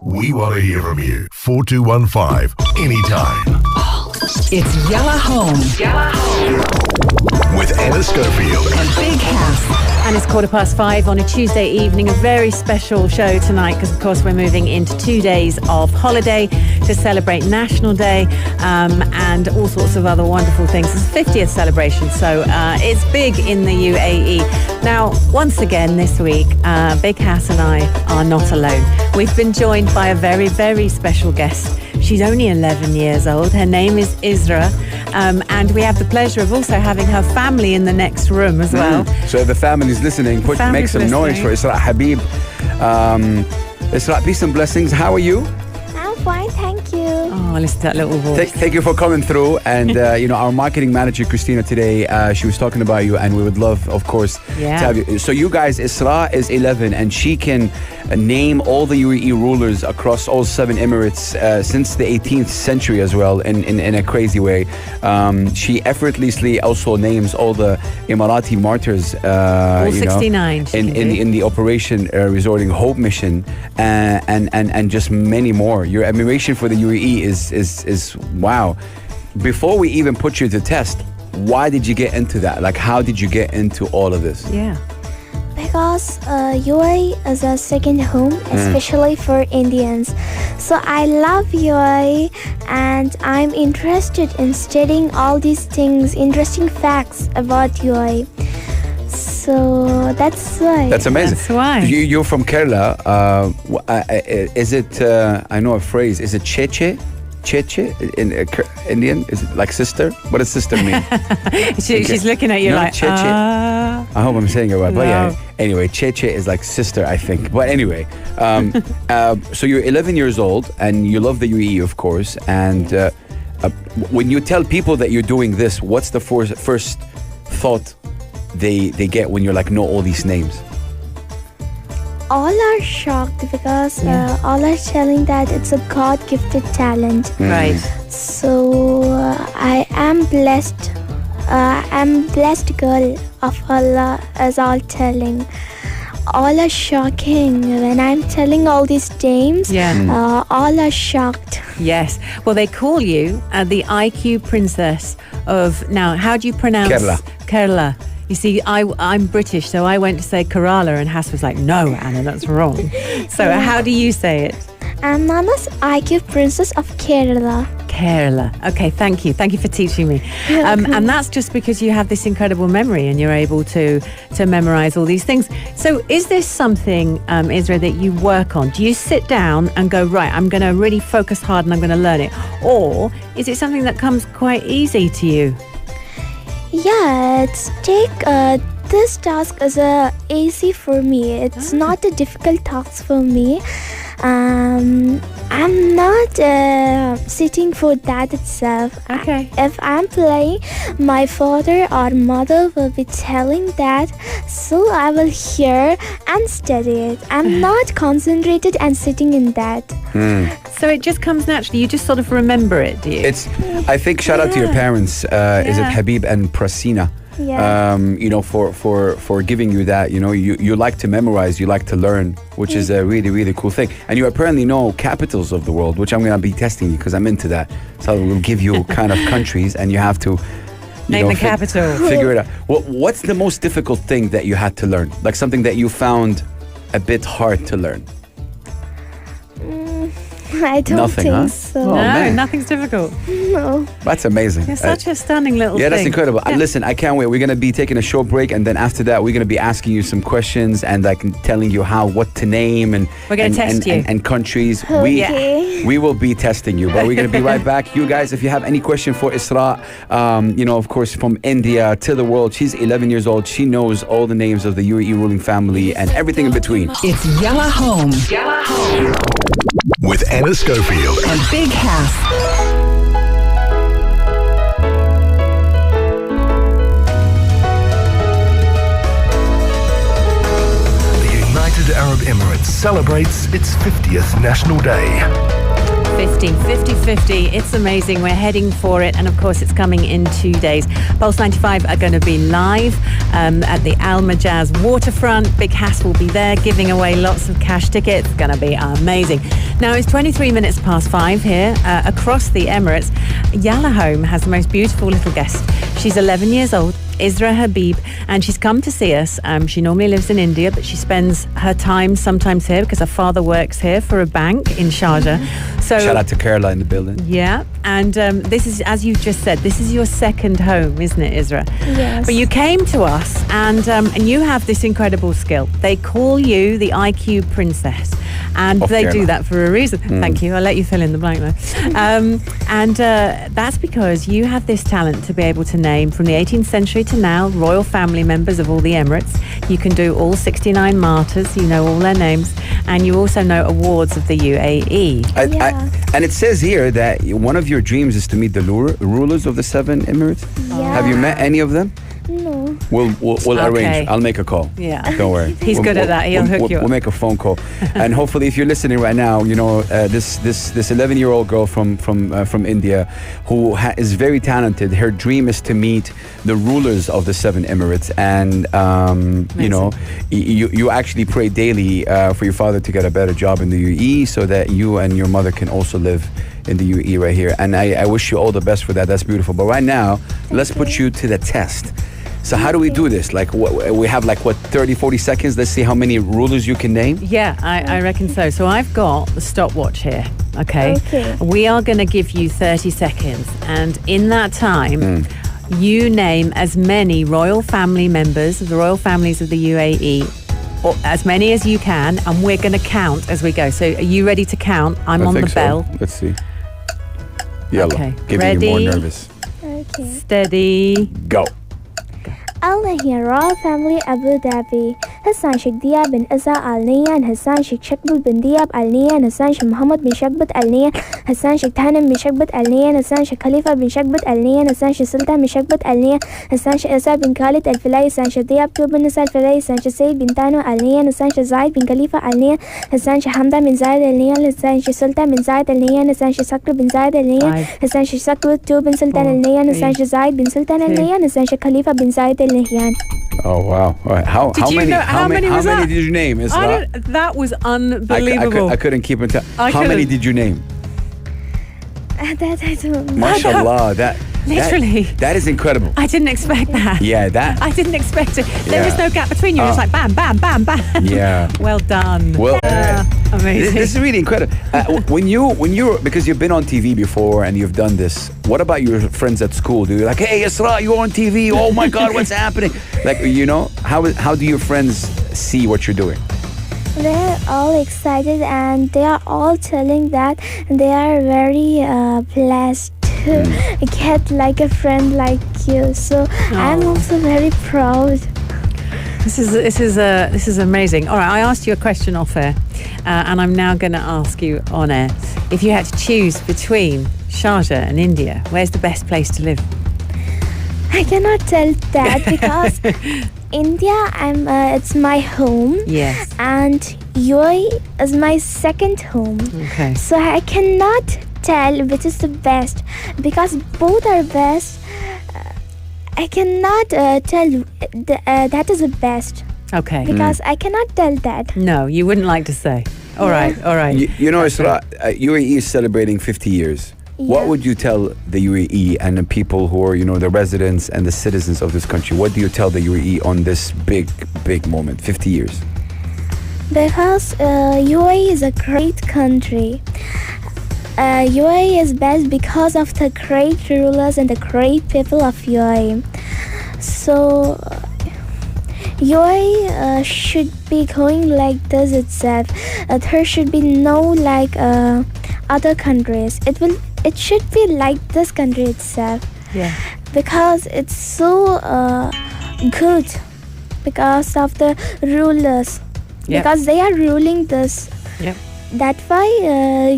We want to hear from you. 4215 anytime. It's Yalla Home. Yalla Home. With Anna Schofield. And Big House. And it's 5:15 on a Tuesday evening. A very special show tonight because, of course, we're moving into 2 days of holiday to celebrate National Day and all sorts of other wonderful things. It's the 50th celebration, so it's big in the UAE. Now, once again this week, Big House and I are not alone. We've been joined by a very, very special guest. She's only 11 years old. Her name is Isra. And we have the pleasure of also having her family in the next room as well. So if the family's listening, make some noise for Isra Habeeb. Isra, peace and blessings. How are you? I'm fine, thank you. Oh, listen to that little voice. Thank you for coming through. And, our marketing manager, Christina, today, she was talking about you, and we would love, of course, to have you. So you guys, Isra is 11, and she can name all the UAE rulers across all 7 Emirates since the 18th century as well, in a crazy way. She effortlessly also names all the Emirati martyrs, all 69 in the Operation Resorting Hope mission, and just many more. Your admiration for the UAE is wow. Before we even put you to test, why did you get into that? Like, how did you get into all of this? Yeah. Because UAE is a second home, especially for Indians. So I love UAE and I'm interested in studying all these things, interesting facts about UAE. So that's why. That's amazing. That's why. You're from Kerala. Is it, I know a phrase, is it cheche? Cheche in Indian? Is it like sister? What does sister mean? She's looking at you like, cheche. I hope I'm saying it right. But yeah, anyway, cheche is like sister, I think. But anyway, so you're 11 years old and you love the UAE, of course. And when you tell people that you're doing this, what's the first thought they get when you're like, know all these names? All are shocked because all are telling that it's a God-gifted talent. Right. So I am blessed. I'm blessed girl of Allah, as all telling. All are shocking when I'm telling all these names. Yeah. All are shocked. Yes. Well, they call you the IQ princess of. Now, how do you pronounce Kerala? You see, I'm British, so I went to say Kerala, and Hass was like, no, Anna, that's wrong. So how do you say it? I'm Mama's IQ princess of Kerala. Kerala. Okay, thank you. Thank you for teaching me. And that's just because you have this incredible memory and you're able to memorize all these things. So is this something, Isra, that you work on? Do you sit down and go, right, I'm going to really focus hard and I'm going to learn it? Or is it something that comes quite easy to you? Yeah, this task is easy for me. It's not a difficult task for me. I'm not sitting for that itself. Okay. If I'm playing, my father or mother will be telling that, so I will hear and study it. I'm not concentrated and sitting in that. So it just comes naturally. You just sort of remember it, do you? I think shout out to your parents. Is it Habib and Prasina? Yeah. For giving you that. You like to memorize, you like to learn, which is a really, really cool thing. And you apparently know capitals of the world, which I'm going to be testing you because I'm into that. So we'll give you kind of countries and you have to name the capital. Figure it out. What's the most difficult thing that you had to learn? Like something that you found a bit hard to learn? I don't think so. Oh, no, nothing's difficult. No. That's amazing. You're such a stunning little thing. Yeah, that's incredible. Yeah. Listen, I can't wait. We're going to be taking a short break, and then after that, we're going to be asking you some questions and like telling you what to name and we're going to test you and countries. Okay. We will be testing you, but we're going to be right back. You guys, if you have any question for Isra, of course, from India to the world, she's 11 years old. She knows all the names of the UAE ruling family and everything in between. It's Yalla Home. Yalla Home. With Anna Schofield and Big House. The United Arab Emirates celebrates its 50th National Day. 50-50. It's amazing. We're heading for it. And of course, it's coming in 2 days. Pulse 95 are going to be live at the Al Majaz waterfront. Big Hass will be there giving away lots of cash tickets. It's going to be amazing. Now, it's 23 minutes past 5 here across the Emirates. Yalla Home has the most beautiful little guest. She's 11 years old, Isra Habeeb, and she's come to see us. She normally lives in India, but she spends her time sometimes here because her father works here for a bank in Sharjah. So, shout out to Kerala in the building. Yeah, and this is, as you just said, this is your second home, isn't it, Isra? Yes. But you came to us, and you have this incredible skill. They call you the IQ princess, and they do that for a reason. Thank you. I'll let you fill in the blank there. And that's because you have this talent to be able to name from the 18th century to now royal family members of all the Emirates. You can do all 69 martyrs. You know all their names, and you also know awards of the UAE. And it says here that one of your dreams is to meet the rulers of the 7 Emirates. Yeah. Have you met any of them? No. We'll arrange. I'll make a call. Yeah. Don't worry. He's good at that. He'll hook you up. We'll make a phone call. And hopefully, if you're listening right now, you know, this 11-year-old girl from India who is very talented. Her dream is to meet the rulers of the 7 Emirates. And, you know, you actually pray daily for your father to get a better job in the UAE so that you and your mother can also live in the UAE right here. And I wish you all the best for that. That's beautiful. But right now, let's put you to the test. So how do we do this? Like, we have 30, 40 seconds. Let's see how many rulers you can name. Yeah, I reckon so. So I've got the stopwatch here. Okay. We are going to give you 30 seconds. And in that time, you name as many royal family members of the royal families of the UAE, or as many as you can, and we're going to count as we go. So are you ready to count? I'm on the bell. Let's see. Yalla. Okay. Giving Ready? you more nervous. Okay. Steady. Go. Al Nahyan Royal Family Abu Dhabi. Hassan Sheikh Diab bin Isa Al Nahyan, Hassan Sheikh Shakbul bin Diab Al Nahyan, Hassan Sheikh Muhammad bin Shakbat Al Nahyan, Hassan Sheikh Thanim bin Shakbat Al Nahyan, Hassan Sheikh Khalifa bin Shakbat Al Nahyan, Hassan Sheikh Sultan bin Shakbat Al Nahyan, Hassan Sheikh Isa bin Khalid Al Filai, Hassan Sheikh Diab Tu bin Nisa Al Filai, Hassan Sheikh Sayyid bin Tano Al Nahyan, Hassan Sheikh Zaid bin Khalifa Al Nahyan, Hassan Sheikh Hamda bin Zayed Al Nahyan, Hassan Sheikh Sultan bin Zayed Al Nahyan, Hassan Sheikh Sakr bin Zayed Al Nahyan, Hassan Sheikh Sakr Tu bin Sultan Al Nahyan, Hassan Sheikh Zaid bin Sultan Al Nahyan, Hassan Sheikh Khalifa bin Zayed Al Nahyan. Oh wow! All right. How many did you name? That was unbelievable. I couldn't keep it. How many did you name? That I don't know. MashaAllah, Literally. That is incredible. I didn't expect that. Yeah, that. I didn't expect it. There was no gap between you. It was like bam, bam, bam, bam. Yeah. Well done. Well, amazing. This is really incredible. When you because you've been on TV before and you've done this, what about your friends at school? Do you like, hey, Isra, you're on TV. Oh my God, what's happening? Like, you know, how do your friends see what you're doing? They're all excited and they are all telling that they are very blessed to get like a friend like you. So I'm also very proud. This is amazing. All right, I asked you a question off air, and I'm now going to ask you on air. If you had to choose between Sharjah and India, where's the best place to live? I cannot tell that because India, it's my home. Yes. And UAE is my second home. Okay. So I cannot tell which is the best because both are best. I cannot tell that is the best. Okay. Because I cannot tell that. No, you wouldn't like to say. All right. You know, Isra, UAE is celebrating 50 years. Yeah. What would you tell the UAE and the people who are, you know, the residents and the citizens of this country? What do you tell the UAE on this big moment, 50 years? Because UAE is a great country. UAE is best because of the great rulers and the great people of UAE. So UAE should be going like this itself. There should be no like other countries. It should be like this country itself. Yeah. Because it's so good because of the rulers. Yep. Because they are ruling this. Yep. That's why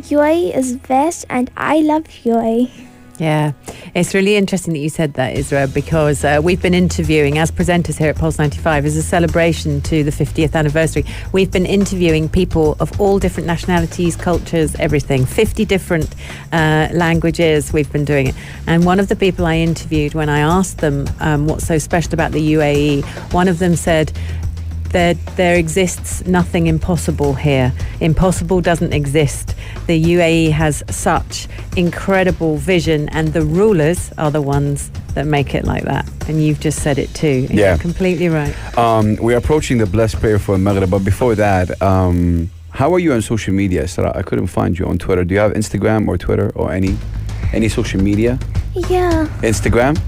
UAE is best and I love UAE. Yeah, it's really interesting that you said that, Isra, because we've been interviewing, as presenters here at Pulse 95, as a celebration to the 50th anniversary. We've been interviewing people of all different nationalities, cultures, everything. 50 different languages we've been doing it. And one of the people I interviewed, when I asked them what's so special about the UAE, one of them said, there exists nothing impossible here. Impossible doesn't exist. The UAE has such incredible vision, and the rulers are the ones that make it like that. And you've just said it too. Yeah. You're completely right. We're approaching the blessed prayer for Maghrib, but before that, how are you on social media, Isra? I couldn't find you on Twitter. Do you have Instagram or Twitter or any social media? Yeah. Instagram?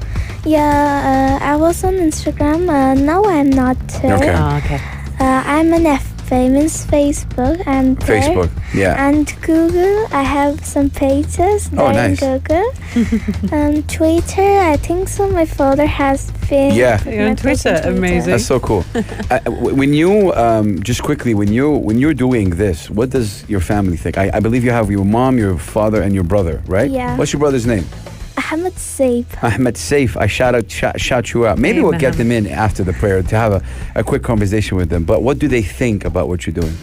Yeah, I was on Instagram. Now I'm not. Okay. Oh, okay. I'm on famous Facebook and there. Facebook, yeah. And Google, I have some pages there nice. in Google. Twitter, I think so. My father has been. Yeah. You're on Twitter. Amazing. That's so cool. When you just quickly, when you're doing this, what does your family think? I believe you have your mom, your father, and your brother, right? Yeah. What's your brother's name? Ahmed Saif. Ahmed Saif. I shout you out. Maybe Hey, we'll get Mohammed. them in after the prayer to have a quick conversation with them. But what do they think about what you're doing?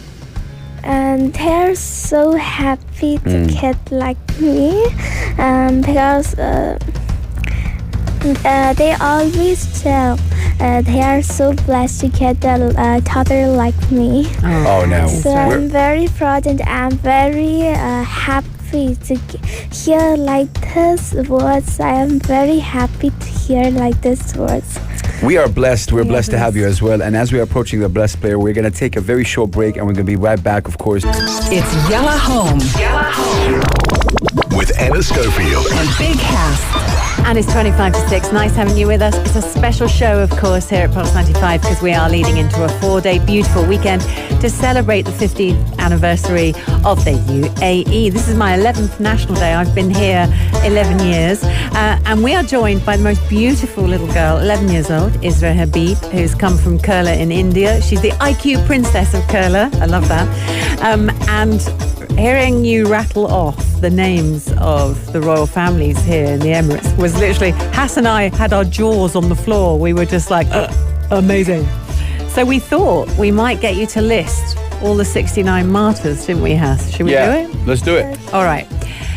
And they're so happy to get like me, because they always tell they are so blessed to get a daughter like me. Oh, no. So I'm very proud and I'm very happy to hear like these words. I am very happy to hear like these words. We are blessed. We're blessed to have you as well. And as we're approaching the blessed prayer, we're going to take a very short break and we're going to be right back, of course. It's Yalla Home. Yalla Home. With Anna Schofield. And Big House. And it's 25 to 6. Nice having you with us. It's a special show, of course, here at Pulse 95 because we are leading into a 4-day beautiful weekend to celebrate the 50th anniversary of the UAE. This is my 11th National Day. I've been here 11 years. And we are joined by the most beautiful little girl, 11 years old, Isra Habeeb, who's come from Kerala in India. She's the IQ princess of Kerala. I love that. And hearing you rattle off the names of the royal families here in the Emirates was literally, Hass and I had our jaws on the floor. We were just like, amazing. So we thought we might get you to list all the 69 martyrs, didn't we, Hass? Should we do it? Let's do it. All right.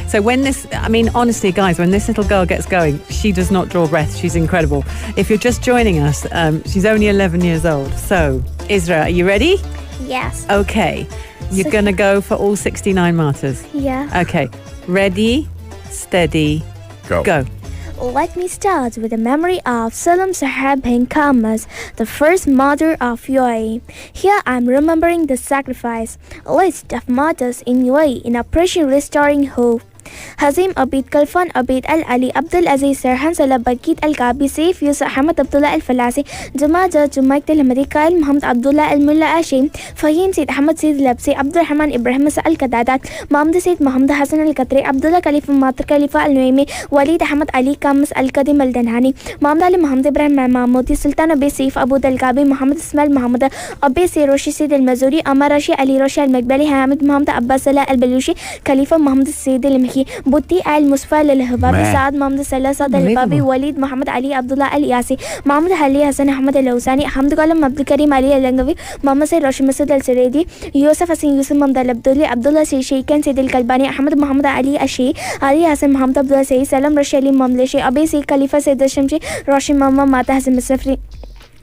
So when this, I mean, honestly, guys, when this little girl gets going, she does not draw breath. She's incredible. If you're just joining us, she's only 11 years old. So, Isra, are you ready? Yes. Okay. You're going to go for all 69 martyrs? Yeah. Okay. Ready, steady, go. Let me start with the memory of Salam Sahab bin Kamas, the first martyr of UAE. Here I'm remembering the sacrifice, a list of martyrs in UAE in Operation Restoring Hope. Hazim Abid Kalfan Abid Al-Ali Abdul Aziz Serhan Salah Bakit Al-Kabi Saif Yusuf Ahmad Abdullah Al-Falasi Jamaja Jumaik Al-Amerika Muhammad Abdullah Al-Mulla Ashim Fahim Said Ahmad Said Labsi Abdul Rahman Ibrahim Al-Kadadat Muhammad Said Muhammad Hassan Al-Qatri Abdullah Khalifa Matar Khalifa Al-Nuaimi Walid Ahmad Ali Kamas Al-Qadim Al-Danhani Muhammad Ali Muhammad Ibrahim Mahmoudi Sultan Abi Saif Abu Al-Kabi Muhammad Ismail Muhammad Abi Said Roshi Said Al-Mazuri Amar Rashi Ali Roshi Al-Makbali Hamid Muhammad Abbas Salah Al-Balushi Khalifa Muhammad Said Al-Mhi Butti Al-Musfa Al-Hababi Saad Muhammad Salah Saad Al-Hababi Walid Muhammad Ali Abdullah Al-Yasi Muhammad Ali Hassan Ahmad Al-Awsani Hamd Qalam Abdul Karim Ali Al-Langawi Muhammad Said Roshi Masud Al-Saredi Yusuf Hassan Yusuf Muhammad Al-Abdulli Abdullah Said Sheikhan Said Al-Kalbani Ahmad Muhammad Ali Ashi Ali Hassan Muhammad Abdullah Said Salam Rashi Ali Muhammad Lashi Abi Said Khalifa Said Shamshi Roshi Muhammad Mata Hassan Musafri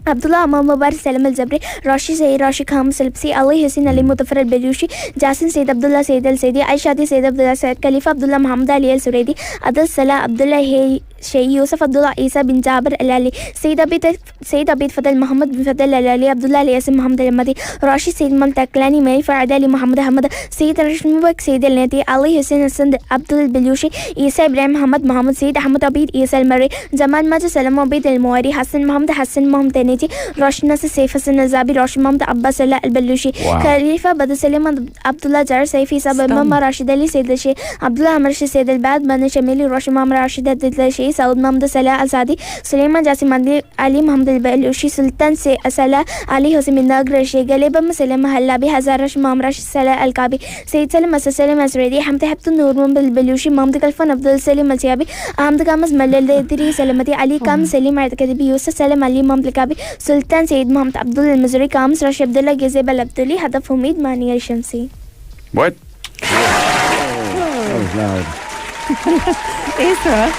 Abdullah Ahmad Mubarak Salam Al-Zabri Rashi Sayyid Rashi Kham Salpsi Ali Hussein Ali Mutafar Al-Balushi Jasin Sayyid Abdullah Sayyid Al-Sayyidi Aishadi Sayyid Abdullah Sayyid Khalifa Abdullah Muhammad Ali Al-Suredi Adil Salah Abdullah Shay Yusuf Abdullah Isa bin Jabir Al-Ali Sayyid Abid Fadl Muhammad bin Fadl Al-Ali Abdullah Ali Yasim Muhammad Al-Madi Rashi Sayyid Maltaklani Mary Farad Ali Muhammad Ahmad Sayyid Rashmubak Sayyid Al-Nati Ali Hussein Hassan Abdul Balushi Isa Ibrahim Muhammad Sayyid Ahmad Abid Isa Al-Mari Jamal Majid Salam Abid Al-Muwari Hassan Muhammad Taniti Roshna se Saif Hassan Al-Zabi Rosh Muhammad Abbas Salah Al-Balushi Khalifa Badr Salim Abdullah Jar Saifi Sab Mama Rashid Ali Sayyid Al-Shi Abdullah Amr Sayyid Al-Bad Bani Shamili Rosh Muhammad Rashid Al-Shi Saud Muhammad Salah Al-Sadi, Sulaiman Jasim Ali Muhammad Al-Balushi, Sultan Salah Ali Hossein bin Nagrashi, Galeba Salam Halabi, Hazarash Mamrash Salah Al-Kabi, Sayyid Salim Salim Azredi, Hamd Habtun Nur Muhammad Al-Balushi, Muhammad Kalfan Abdul Salim Al-Siabi, Ahmad Kamas Maladri Salamati Ali Kam Salim Al-Kadibi, Yusuf Salam Ali Muhammad Al-Kabi, Sultan Sayyid Muhammad Abdul Al-Mazri Kams, Rash Abdullah Gizeb Al-Abduli, Hadaf Humid Mani Al-Shamsi. What? That was loud. Isra.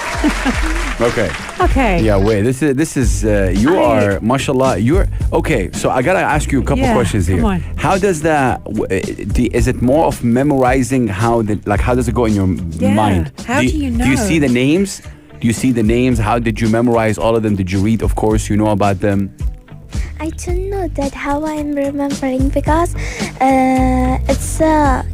Okay. Yeah, wait. This is you are mashallah. You're okay. So I gotta ask you a couple questions here. Come on. How does that? Is it more of memorizing? How does it go in your mind? How do you know? Do you see the names? How did you memorize all of them? Did you read? Of course, you know about them. I don't know that how I'm remembering because it's a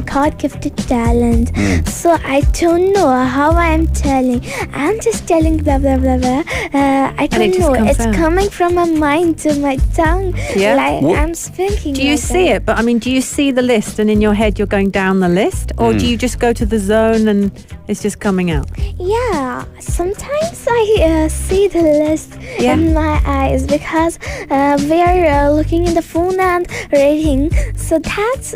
God-gifted talent. So I don't know how I'm telling. I'm just telling blah blah blah blah. I don't know. It's coming from my mind to my tongue. Yeah. Like I'm speaking. Do you see it? But I mean, do you see the list and in your head you're going down the list, or do you just go to the zone and it's just coming out? Yeah. Sometimes I see the list in my eyes because we are looking in the phone and reading. So that's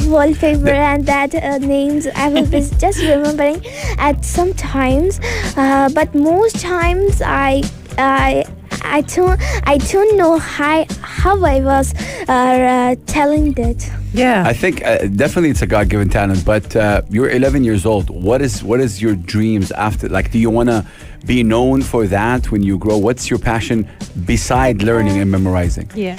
wallpaper and that names I will be just remembering at some times. But most times I don't know how I was telling that. Yeah, I think definitely it's a God-given talent. But you're 11 years old. What is your dreams after? Like, do you want to be known for that when you grow? What's your passion beside learning and memorizing? Yeah.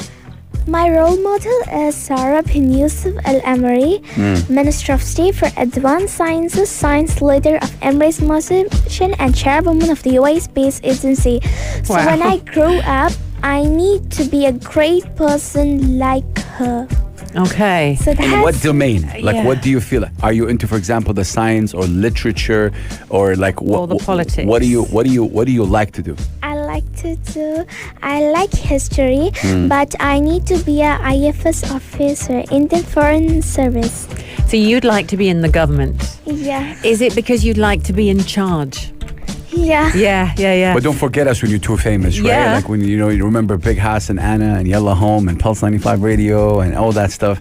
My role model is Sarah bin Yusuf Al-Amari, Minister of State for Advanced Sciences, Science Leader of Emirates Mission, and Chairwoman of the UAE Space Agency. So when I grow up, I need to be a great person like her. Okay. So in what domain? Like, what do you feel? Are you into, for example, the science or literature, or like or the politics? What do you like to do? I like history, but I need to be a IFS officer, Indian Foreign Service. So you'd like to be in the government? Yeah. Is it because you'd like to be in charge? Yeah. Yeah. But don't forget us when you're too famous, right? Yeah. Like when you remember Big Hass and Anna and Yalla Home and Pulse 95 Radio and all that stuff.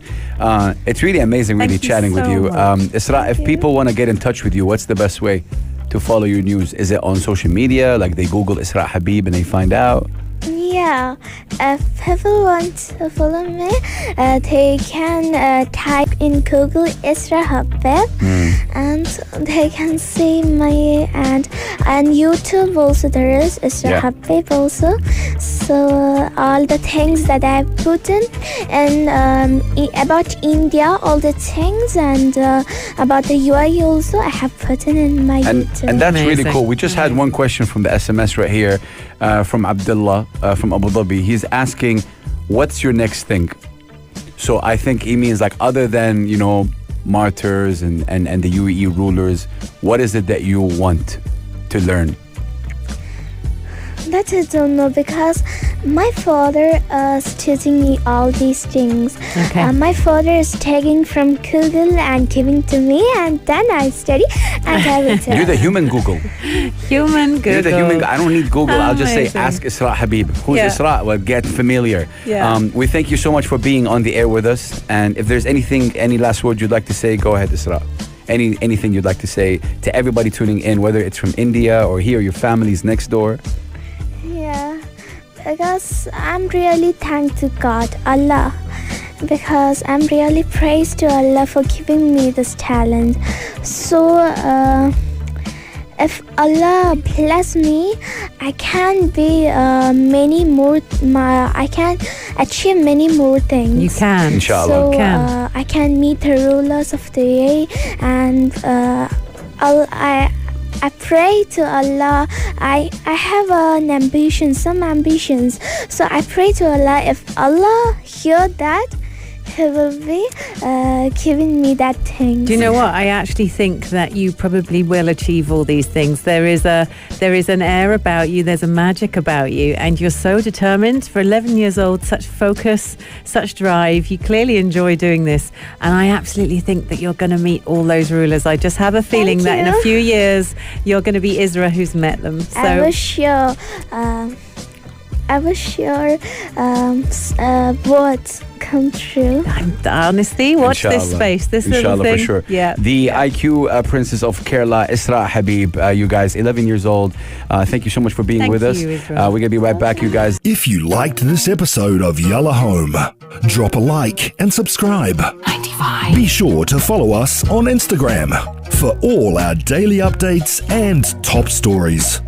It's really amazing, really chatting with you. Isra, if people want to get in touch with you, what's the best way to follow your news? Is it on social media? Like they Google Isra Habeeb and they find out? Yeah, if people want to follow me, they can type in Google Isra Habeeb and they can see my and YouTube also there is Isra Habeeb also. So all the things that I put in and about India, all the things and about the UAE also I have put in my YouTube. And that's really cool. We just had one question from the SMS right here from Abdullah from Abu Dhabi. He's asking, what's your next thing? So I think he means like other than, martyrs and the UAE rulers, what is it that you want to learn? That I don't know because my father is teaching me all these things. Okay. My father is taking from Google and giving to me, and then I study and I will tell. You're the human Google. Human Google. You're the human. I don't need Google. I'll just say, Amazing. ask Isra Habeeb. Who's Isra? Well, get familiar. Yeah. We thank you so much for being on the air with us. And if there's any last word you'd like to say, go ahead, Isra. Anything you'd like to say to everybody tuning in, whether it's from India or here, your family's next door. Yeah, because I'm really thankful to God, Allah, because I'm really praised to Allah for giving me this talent. So if Allah bless me, I can be I can achieve many more things. You can. Inshallah. So Can. I can meet the rulers of the UAE and I pray to Allah. I have some ambitions. So I pray to Allah. If Allah hear that, he will be giving me that thing. Do you know what? I actually think that you probably will achieve all these things. There is an air about you. There's a magic about you, and you're so determined. For 11 years old, such focus, such drive. You clearly enjoy doing this, and I absolutely think that you're going to meet all those rulers. I just have a feeling that in a few years you're going to be Isra who's met them. So I was sure. Words come true. Honestly, watch this space. This little thing. For sure. Yeah. The IQ Princess of Kerala, Isra Habeeb. You guys, 11 years old. Thank you so much for being with us. Isra. We're going to be right back, you guys. If you liked this episode of Yalla Home, drop a like and subscribe. 95. Be sure to follow us on Instagram for all our daily updates and top stories.